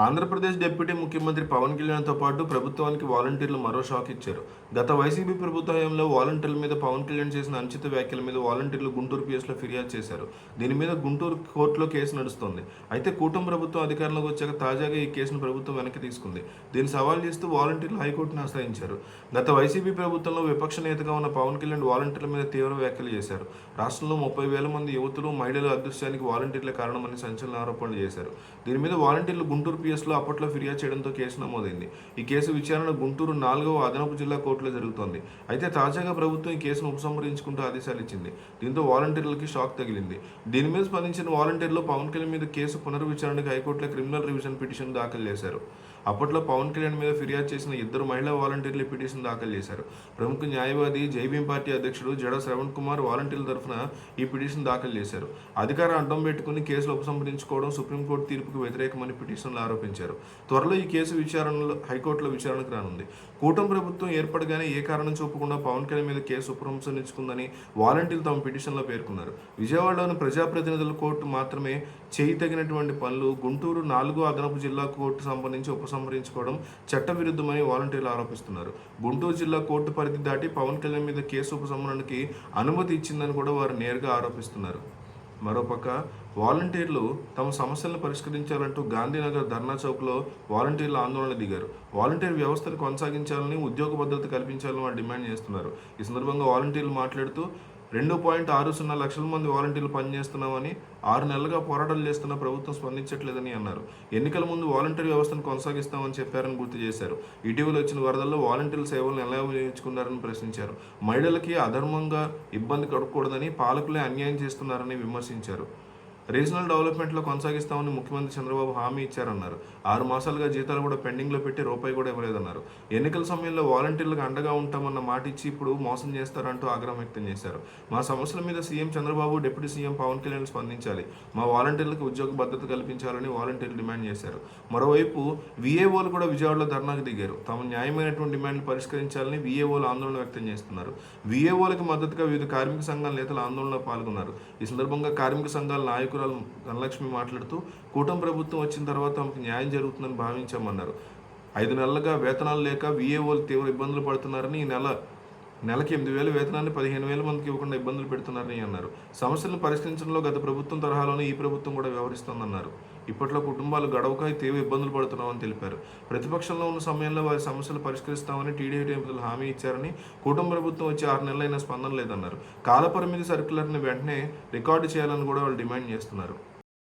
Andhra Pradesh deputy ముఖ్యమంత్రి పవన్ కళ్యాణ్తో పాటు ప్రభుత్వానికి వాలంటీర్లు మరో షాక్ ఇచ్చారు. గత వైసీపీ ప్రభుత్వ హయాంలో వాలంటీర్ల మీద పవన్ కళ్యాణ్ చేసిన అనుచిత వ్యాఖ్యల మీద వాలంటీర్లు గుంటూరు పిఎస్లో ఫిర్యాదు చేశారు. దీని మీద గుంటూరు కోర్టులో కేసు నడుస్తోంది. అయితే కూటమి ప్రభుత్వం అధికారంలోకి వచ్చాక తాజాగా ఈ కేసును ప్రభుత్వం వెనక్కి తీసుకుంది. దీన్ని సవాల్ చేస్తూ వాలంటీర్లు హైకోర్టును ఆశ్రయించారు. గత వైసీపీ ప్రభుత్వంలో విపక్ష నేతగా ఉన్న పవన్ కళ్యాణ్ వాలంటీర్ల మీద తీవ్ర వ్యాఖ్యలు చేశారు. రాష్ట్రంలో 30,000 మంది యువతులు, మహిళల అదృశ్యానికి వాలంటీర్ల కారణమని సంచలన ఆరోపణలు చేశారు. దీని మీద వాలంటీర్లు గుంటూరు పిఎస్లో అప్పట్లో ఫిర్యాదు చేయడంతో కేసు నమోదైంది. ఈ కేసు విచారణ గుంటూరు 4వ అదనపు జిల్లా కోర్టులో జరుగుతోంది. అయితే తాజాగా ప్రభుత్వం ఈ కేసును ఉపసంహరించుకుంటూ ఆదేశాలు ఇచ్చింది. దీంతో వాలంటీర్లకి షాక్ తగిలింది. దీని మీద స్పందించిన వాలంటీర్లు పవన్ కళ్యాణ్ మీద కేసు పునర్విచారణకు హైకోర్టులో క్రిమినల్ రివిజన్ పిటిషన్ దాఖలు చేశారు. అప్పట్లో పవన్ కళ్యాణ్ మీద ఫిర్యాదు చేసిన 2 మహిళా వాలంటీర్లు పిటిషన్ దాఖలు చేశారు. ప్రముఖ న్యాయవాది జైభీం పార్టీ అధ్యక్షుడు జడ శ్రవణ్ కుమార్ వాలంటీర్ల తరఫున ఈ పిటిషన్ దాఖలు చేశారు. అధికారం అడ్డం పెట్టుకుని కేసులు ఉపసంహరించుకోవడం సుప్రీంకోర్టు తీర్పుకు వ్యతిరేకమని పిటిషన్లు ఆరోపించారు. త్వరలో ఈ కేసు విచారణలో హైకోర్టులో విచారణకు రానుంది. కూటమి ప్రభుత్వం ఏర్పడగానే ఏ కారణం చూపకుండా పవన్ కళ్యాణ్ మీద కేసు ఉపసంహరించుకుందని వాలంటీర్లు తమ పిటిషన్లో పేర్కొన్నారు. విజయవాడలోని ప్రజాప్రతినిధుల కోర్టు మాత్రమే చేయతగినటువంటి పనులు గుంటూరు 4వ అదనపు జిల్లా కోర్టు సంబంధించి ఉపసంహరించుకోవడం చట్టవిరుద్ధమని వాలంటీర్లు ఆరోపిస్తున్నారు. గుంటూరు జిల్లా కోర్టు పరిధి దాటి పవన్ కళ్యాణ్ మీద కేసు ఉపసంహరణకి అనుమతి ఇచ్చిందని కూడా వారు నేరుగా ఆరోపిస్తున్నారు. మరోపక్క వాలంటీర్లు తమ సమస్యలను పరిష్కరించాలంటూ గాంధీనగర్ ధర్నా చౌక్లో వాలంటీర్లు ఆందోళన దిగారు. వాలంటీర్ వ్యవస్థను కొనసాగించాలని, ఉద్యోగ భద్రత కల్పించాలని వారు డిమాండ్ చేస్తున్నారు. ఈ సందర్భంగా వాలంటీర్లు మాట్లాడుతూ 2.60 లక్షల మంది వాలంటీర్లు పనిచేస్తున్నామని, 6 నెలలుగా పోరాటాలు చేస్తున్న ప్రభుత్వం స్పందించట్లేదని అన్నారు. ఎన్నికల ముందు వాలంటీర్ వ్యవస్థను కొనసాగిస్తామని చెప్పారని గుర్తు చేశారు. ఇటీవల వచ్చిన వరదల్లో వాలంటీర్ల సేవలను ఎలా వినియోగించుకున్నారని ప్రశ్నించారు. మహిళలకి అధర్మంగా ఇబ్బంది కడకూడదని, పాలకులే అన్యాయం చేస్తున్నారని విమర్శించారు. రీజనల్ డెవలప్మెంట్లో కొనసాగిస్తామని ముఖ్యమంత్రి చంద్రబాబు హామీ ఇచ్చారన్నారు. 6 మాసాలుగా జీతాలు కూడా పెండింగ్లో పెట్టి రూపాయి కూడా ఇవ్వలేదన్నారు. ఎన్నికల సమయంలో వాలంటీర్లకు అండగా ఉంటామన్న మాట ఇచ్చి ఇప్పుడు మోసం చేస్తారంటూ ఆగ్రహం వ్యక్తం చేశారు. మా సమస్యల మీద CM Chandrababu, deputy CM Pawan Kalyan స్పందించాలి. మా వాలంటీర్లకు ఉద్యోగ భద్రత కల్పించాలని వాలంటీర్లు డిమాండ్ చేశారు. మరోవైపు వీఏఓలు కూడా విజయవాడలో ధర్నాకు దిగారు. తమ న్యాయమైనటువంటి డిమాండ్లు పరిష్కరించాలని వీఏఓలు ఆందోళన వ్యక్తం చేస్తున్నారు. వీఏఓలకు మద్దతుగా వివిధ కార్మిక సంఘాల నేతలు ఆందోళనలో పాల్గొన్నారు. ఈ సందర్భంగా కార్మిక సంఘాల నాయకులు ధనలక్ష్మి మాట్లాడుతూ కూటమి ప్రభుత్వం వచ్చిన తర్వాత తమకు న్యాయం జరుగుతుందని భావించామన్నారు. 5 నెలలుగా వేతనాలు లేక వీఏఓలు తీవ్ర ఇబ్బందులు పడుతున్నారని, నెలకి 8,000 వేతనాన్ని 15,000 మందికి ఇవ్వకుండా ఇబ్బందులు పెడుతున్నారని అన్నారు. సమస్యలను పరిష్కరించడంలో గత ప్రభుత్వం తరహాలోనే ఈ ప్రభుత్వం కూడా వ్యవహరిస్తోందన్నారు. ఇప్పట్లో కుటుంబాలు గడవక తీవ్ర ఇబ్బందులు పడుతున్నామని తెలిపారు. ప్రతిపక్షంలో ఉన్న సమయంలో వారి సమస్యలు పరిష్కరిస్తామని టీడీపీ నేతలు హామీ ఇచ్చారని, కూటమి ప్రభుత్వం వచ్చి 6 నెలలైనా స్పందన లేదన్నారు. కాలపరిమితి సర్క్యులర్ని వెంటనే రికార్డు చేయాలని కూడా వాళ్ళు డిమాండ్ చేస్తున్నారు.